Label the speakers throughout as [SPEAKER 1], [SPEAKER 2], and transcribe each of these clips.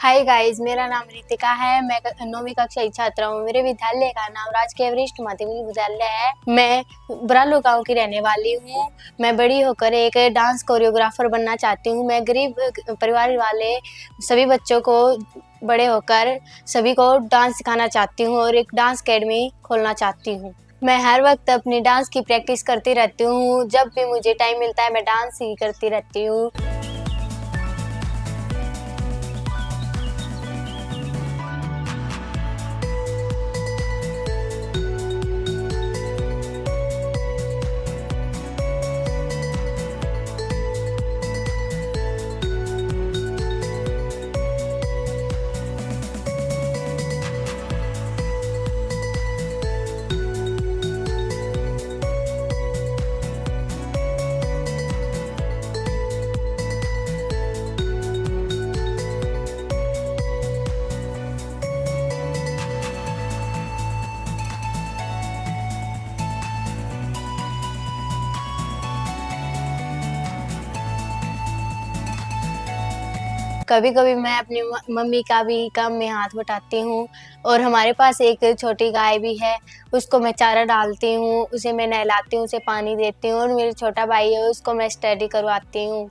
[SPEAKER 1] Hi guys, मेरा नाम रितिका है। मैं 9वीं कक्षा की छात्रा हूँ। मेरे विद्यालय का नाम राजकीय वरिष्ठ माध्यमिक विद्यालय है। मैं बरालू गांव की रहने वाली हूँ। मैं बड़ी होकर एक डांस कोरियोग्राफर बनना चाहती हूँ। मैं गरीब परिवार वाले सभी बच्चों को बड़े होकर सभी को डांस सिखाना चाहती हूँ और एक डांस अकेडमी खोलना चाहती हूँ। मैं हर वक्त अपनी डांस की प्रैक्टिस करती रहती हूँ। जब भी मुझे टाइम मिलता है मैं डांस ही करती रहती हूँ। कभी-कभी मैं अपनी मम्मी का भी काम में हाथ बटाती हूँ और हमारे पास एक छोटी गाय भी है। उसको मैं चारा डालती हूँ, उसे मैं नहलाती हूँ, उसे पानी देती हूँ और मेरा छोटा भाई है उसको मैं स्टडी करवाती हूँ।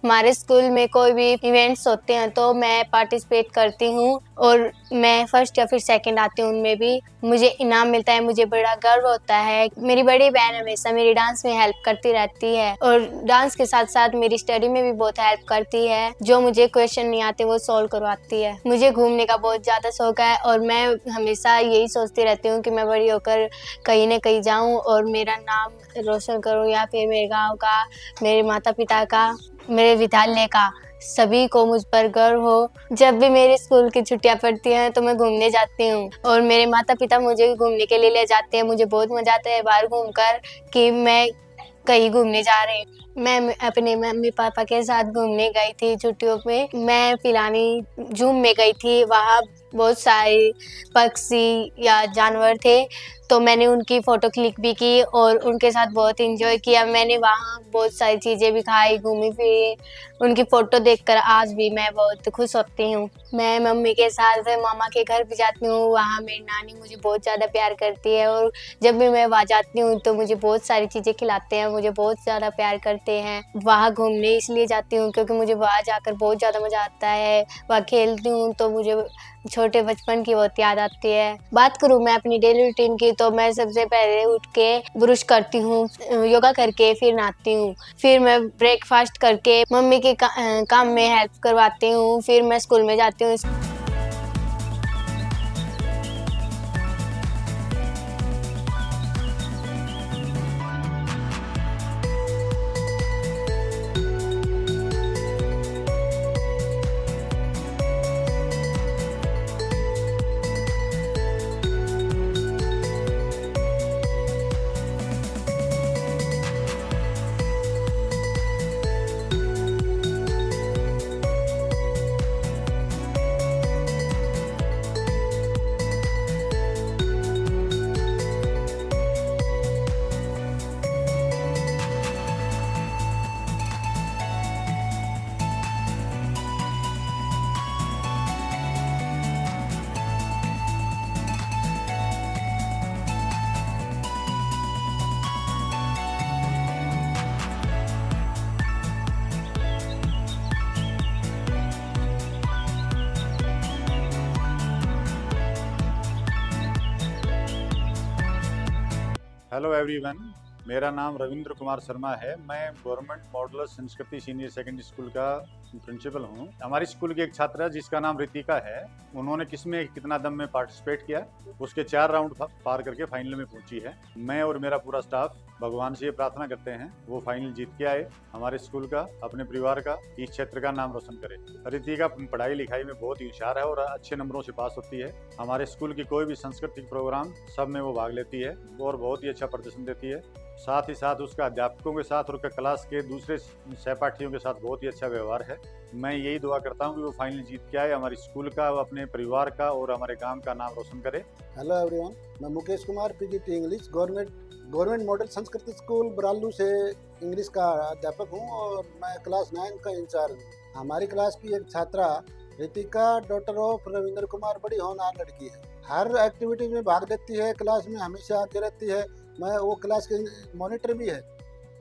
[SPEAKER 1] हमारे स्कूल में कोई भी इवेंट्स होते हैं तो मैं पार्टिसिपेट करती हूँ और मैं फर्स्ट या फिर सेकंड आती हूँ उनमें भी। मुझे इनाम मिलता है, मुझे बड़ा गर्व होता है। मेरी बड़ी बहन हमेशा मेरी डांस में हेल्प करती रहती है और डांस के साथ-साथ मेरी स्टडी में भी बहुत हेल्प करती है। जो मुझे क्वेश्चन नहीं आते वो सॉल्व करवाती है। मुझे घूमने का बहुत ज़्यादा शौक है और मैं हमेशा यही सोचती रहती हूँ कि मैं बड़ी होकर कहीं न कहीं जाऊँ और मेरा नाम रोशन करूँ या फिर मेरे गाँव का, मेरे माता-पिता का, मेरे विद्यालय का, सभी को मुझ पर गर्व हो। जब भी मेरे स्कूल की छुट्टियाँ पड़ती हैं तो मैं घूमने जाती हूँ और मेरे माता-पिता मुझे घूमने के लिए ले जाते हैं। मुझे बहुत मज़ा आता है बाहर घूमकर कि मैं कहीं घूमने जा रही हूँ। मैं अपने मम्मी-पापा के साथ घूमने गई थी छुट्टियों में। मैं पिलानी ज़ू में गई थी, वहाँ बहुत सारे पक्षी या जानवर थे, तो मैंने उनकी फ़ोटो क्लिक भी की और उनके साथ बहुत एन्जॉय किया। मैंने वहाँ बहुत सारी चीज़ें भी खाई, घूमी-फिरी। उनकी फ़ोटो देखकर आज भी मैं बहुत खुश होती हूँ। मैं मम्मी के साथ मामा के घर भी जाती हूँ, वहाँ मेरी नानी मुझे बहुत ज़्यादा प्यार करती है और जब भी मैं वहाँ जाती हूँ तो मुझे बहुत सारी चीज़ें खिलाते हैं, मुझे बहुत ज़्यादा प्यार करते हैं। वहाँ घूमने इसलिए जाती हूँ क्योंकि मुझे वहाँ जाकर बहुत ज़्यादा मज़ा आता है। वहाँ खेलती हूँ तो मुझे छोटे बचपन की बहुत याद आती है। बात करूँ मैं अपनी डेली रूटीन की तो मैं सबसे पहले उठ के ब्रश करती हूँ, योगा करके फिर नहाती हूँ। फिर मैं ब्रेकफ़ास्ट करके मम्मी के काम में हेल्प करवाती हूँ, फिर मैं स्कूल में जाती हूँ।
[SPEAKER 2] हेलो एवरीवन, मेरा नाम रविंद्र कुमार शर्मा है। मैं गवर्नमेंट मॉडल संस्कृति सीनियर सेकेंडरी स्कूल का प्रिंसिपल हूँ। हमारी स्कूल की एक छात्रा जिसका नाम रितिका है, उन्होंने किसमें कितना दम में पार्टिसिपेट किया, उसके 4 राउंड पार करके फाइनल में पहुंची है। मैं और मेरा पूरा स्टाफ भगवान से ये प्रार्थना करते हैं वो फाइनल जीत के आए, हमारे स्कूल का, अपने परिवार का, इस क्षेत्र का नाम रोशन करे। रितिका पढ़ाई लिखाई में बहुत ही होशियार है और अच्छे नंबरों से पास होती है। हमारे स्कूल की कोई भी सांस्कृतिक प्रोग्राम सब में वो भाग लेती है और बहुत ही अच्छा प्रदर्शन देती है। साथ ही साथ उसका अध्यापकों के साथ और क्लास के दूसरे सहपाठियों के साथ बहुत ही अच्छा व्यवहार है। मैं यही दुआ करता हूँ कि वो फाइनल जीत के आए, हमारे स्कूल का, अपने परिवार का और हमारे गांव का नाम रोशन करे।
[SPEAKER 3] हेलो एवरीवन, मैं Mukesh Kumar, PGT English, government model संस्कृति स्कूल बरालू से इंग्लिश का अध्यापक हूँ और मैं क्लास 9 का इंचार्ज हूँ। हमारी क्लास की एक छात्रा रितिका, डॉटर ऑफ रविंद्र कुमार, बड़ी होनहार लड़की है। हर एक्टिविटी में भाग लेती है, क्लास में हमेशा आती रहती है। मैं वो क्लास के मॉनिटर भी है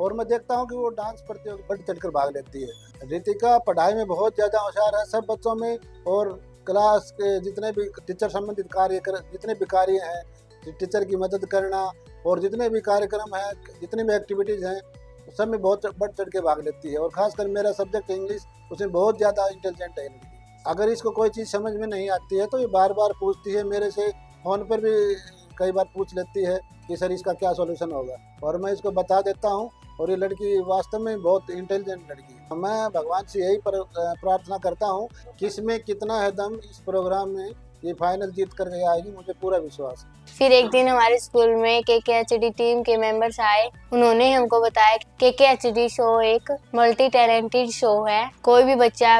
[SPEAKER 3] और मैं देखता हूँ कि वो डांस प्रतियोगिता बढ़ चढ़कर भाग लेती है। रितिका पढ़ाई में बहुत ज़्यादा होशियार है सब बच्चों में, और क्लास के जितने भी टीचर संबंधित जितने भी कार्य हैं, टीचर की मदद करना और जितने भी कार्यक्रम हैं, जितनी भी एक्टिविटीज़ हैं, सब में बहुत बढ़ चढ़ के भाग लेती है। और ख़ासकर मेरा सब्जेक्ट इंग्लिश, उसमें बहुत ज़्यादा इंटेलिजेंट है लड़की। अगर इसको कोई चीज़ समझ में नहीं आती है तो ये बार बार पूछती है मेरे से, फ़ोन पर भी कई बार पूछ लेती है कि सर इसका क्या सॉल्यूशन होगा, और मैं इसको बता देता हूँ। और ये लड़की वास्तव में बहुत इंटेलिजेंट लड़की है। मैं भगवान से यही प्रार्थना करता हूँ कि इसमें कितना है दम, इस प्रोग्राम में ये फाइनल जीत कर के आएगी, मुझे पूरा विश्वास है।
[SPEAKER 1] फिर एक दिन हमारे स्कूल में KKHD टीम के मेंबर्स आए। उन्होंने हमको बताया कि KKHD शो एक मल्टी टैलेंटेड शो है। कोई भी बच्चा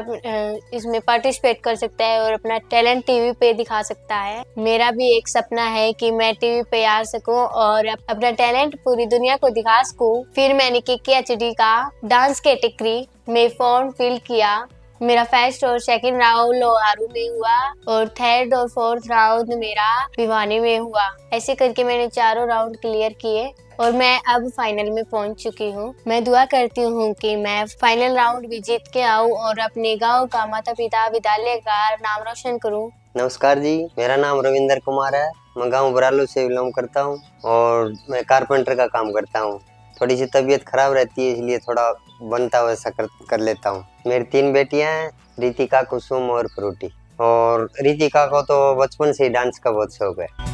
[SPEAKER 1] इसमें पार्टिसिपेट कर सकता है और अपना टैलेंट टीवी पे दिखा सकता है। मेरा भी एक सपना है कि मैं टीवी पे आ सकूं और अपना टैलेंट पूरी दुनिया को दिखा सकूं। फिर मैंने KKHD का डांस कैटेगरी में फॉर्म फिल किया। मेरा फर्स्ट और सेकंड राउंड लोहारू में हुआ और थर्ड और फोर्थ राउंड मेरा भिवानी में हुआ। ऐसे करके मैंने चारों राउंड क्लियर किए और मैं अब फाइनल में पहुंच चुकी हूं। मैं दुआ करती हूं कि मैं फाइनल राउंड भी जीत के आऊं और अपने गांव का, माता पिता, विद्यालय का नाम रोशन करूं।
[SPEAKER 4] नमस्कार जी, मेरा नाम रविंद्र कुमार है। मैं गांव बरालू से बिलोंग करता हूं और मैं कारपेंटर का काम करता हूं। थोड़ी सी तबीयत खराब रहती है, इसलिए थोड़ा बनता वैसा कर लेता हूं। मेरी 3 बेटियां हैं, रितिका, कुसुम और फ्रूटी। और रितिका को तो बचपन से ही डांस का बहुत शौक है।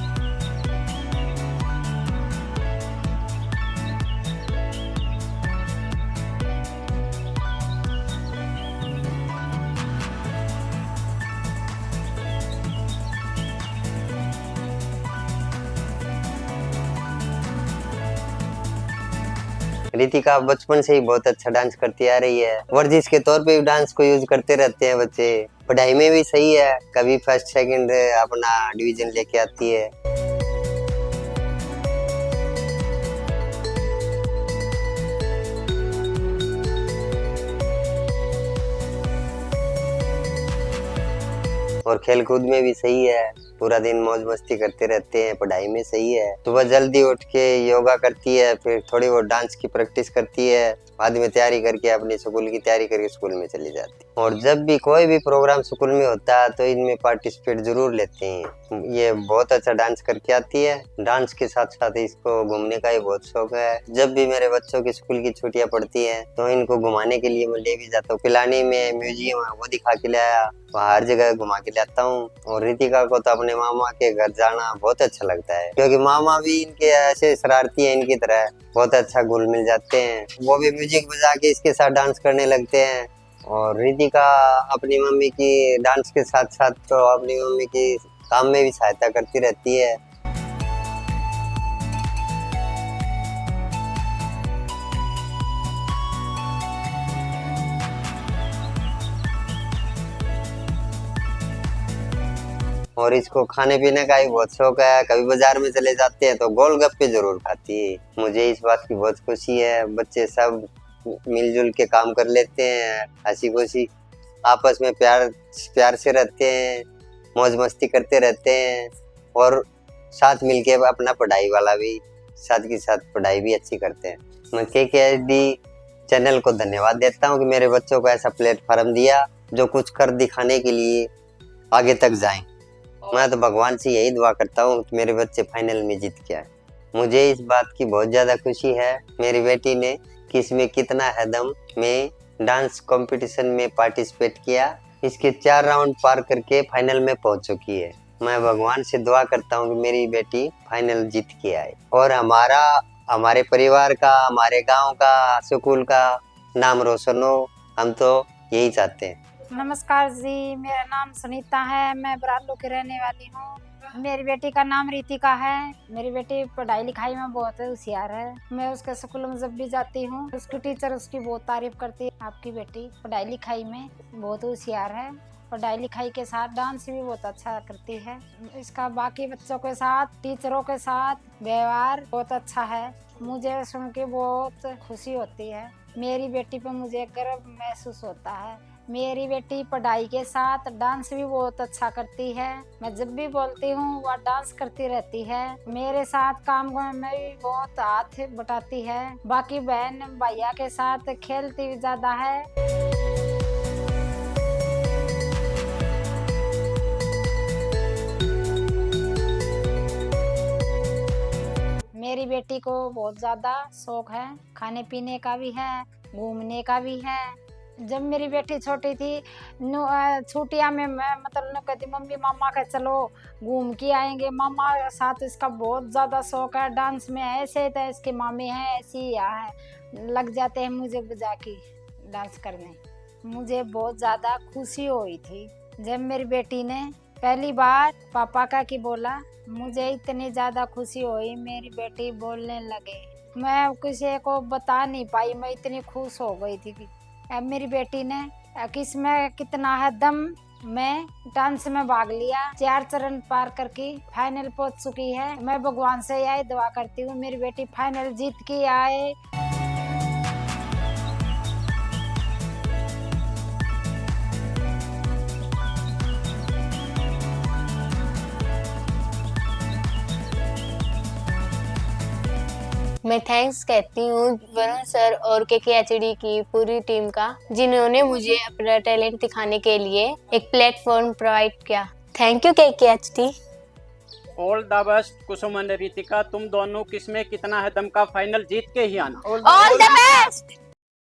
[SPEAKER 4] रितिका बचपन से ही बहुत अच्छा डांस करती आ रही है। वर्जिश के तौर पे भी डांस को यूज करते रहते हैं बच्चे। पढ़ाई में भी सही है, कभी फर्स्ट सेकंड अपना डिवीजन लेके आती है। और खेल कूद में भी सही है, पूरा दिन मौज मस्ती करते रहते हैं। पढ़ाई में सही है, सुबह जल्दी उठ के योगा करती है, फिर थोड़ी बहुत डांस की प्रैक्टिस करती है, बाद में तैयारी करके अपनी स्कूल की तैयारी करके स्कूल में चली जाती है। और जब भी कोई भी प्रोग्राम स्कूल में होता है तो इनमें पार्टिसिपेट जरूर लेते हैं। ये बहुत अच्छा डांस करके आती है। डांस के साथ साथ इसको घूमने का भी बहुत शौक है। जब भी मेरे बच्चों की स्कूल की छुट्टियां पड़ती हैं तो इनको घुमाने के लिए मैं ले भी जाता हूँ। पिलानी में म्यूजियम है, वो दिखा के लाया, हर जगह घुमा के लाता हूँ। और रितिका को तो अपने मामा के घर जाना बहुत अच्छा लगता है, क्योंकि मामा भी इनके ऐसे शरारती हैं, इनकी तरह बहुत अच्छा घुल मिल जाते हैं। वो भी म्यूजिक बजा के इसके साथ डांस करने लगते हैं। और रितिका अपनी मम्मी की डांस के साथ साथ तो अपनी मम्मी की काम में भी सहायता करती रहती है। और इसको खाने पीने का भी बहुत शौक है। कभी बाजार में चले जाते हैं तो गोलगप्पे जरूर खाती है। मुझे इस बात की बहुत खुशी है। बच्चे सब मिलजुल के काम कर लेते हैं, हंसी खुशी आपस में प्यार से रहते हैं, मौज मस्ती करते रहते हैं। और साथ मिलके अपना पढ़ाई वाला भी साथ के साथ पढ़ाई भी अच्छी करते हैं। मैं KKHD चैनल को धन्यवाद देता हूँ कि मेरे बच्चों को ऐसा प्लेटफॉर्म दिया जो कुछ कर दिखाने के लिए आगे तक जाएं। मैं तो भगवान से यही दुआ करता हूँ कि मेरे बच्चे फाइनल में जीत के आए। मुझे इस बात की बहुत ज़्यादा खुशी है, मेरी बेटी ने किसमें कितना है दम में डांस कंपटीशन में पार्टिसिपेट किया। इसके 4 राउंड पार करके फाइनल में पहुंच चुकी है। मैं भगवान से दुआ करता हूँ कि मेरी बेटी फाइनल जीत के आए और हमारे परिवार का, हमारे गांव का, स्कूल का नाम रोशन हो। हम तो यही चाहते हैं।
[SPEAKER 5] नमस्कार जी, मेरा नाम सुनीता है, मैं बरालू की रहने वाली हूँ। मेरी बेटी का नाम रितिका है। मेरी बेटी पढ़ाई लिखाई में बहुत होशियार है। मैं उसके स्कूल में जब भी जाती हूँ उसकी टीचर उसकी बहुत तारीफ करती है। आपकी बेटी पढ़ाई लिखाई में बहुत होशियार है। पढ़ाई लिखाई के साथ डांस भी बहुत अच्छा करती है। इसका बाकी बच्चों के साथ, टीचरों के साथ व्यवहार बहुत अच्छा है। मुझे सुन के बहुत खुशी होती है। मेरी बेटी पर मुझे गर्व महसूस होता है। मेरी बेटी पढ़ाई के साथ डांस भी बहुत अच्छा करती है। मैं जब भी बोलती हूँ वह डांस करती रहती है। मेरे साथ काम में भी बहुत हाथ बटाती है। बाकी बहन भैया के साथ खेलती भी ज्यादा है। मेरी बेटी को बहुत ज्यादा शौक है, खाने पीने का भी है, घूमने का भी है। जब मेरी बेटी छोटी थी छुट्टियां में मैं मतलब कहती मम्मी मामा का चलो घूम के आएंगे। मामा के साथ इसका बहुत ज्यादा शौक है। डांस में ऐसे तो इसके मामे हैं ऐसे ही है, लग जाते हैं मुझे बुझा के डांस करने। मुझे बहुत ज्यादा खुशी हुई थी जब मेरी बेटी ने पहली बार पापा का की बोला। मुझे इतनी ज्यादा खुशी हुई, मेरी बेटी बोलने लगे। मैं किसी को बता नहीं पाई, मैं इतनी खुश हो गई थी कि अब मेरी बेटी ने किसमें कितना है दम। मैं डांस में भाग लिया, 4 चरण पार करके फाइनल पहुंच चुकी है। मैं भगवान से यही दुआ करती हूँ मेरी बेटी फाइनल जीत के आए।
[SPEAKER 1] मैं थैंक्स कहती हूँ वरुण सर और KKHD की पूरी टीम का, जिन्होंने मुझे अपना टैलेंट दिखाने के लिए एक प्लेटफॉर्म प्रोवाइड किया। Thank you KKHD।
[SPEAKER 6] All the best Kusum and Ritika, तुम दोनों किसमें कितना है दम का फाइनल जीत के ही आना।
[SPEAKER 1] All the best.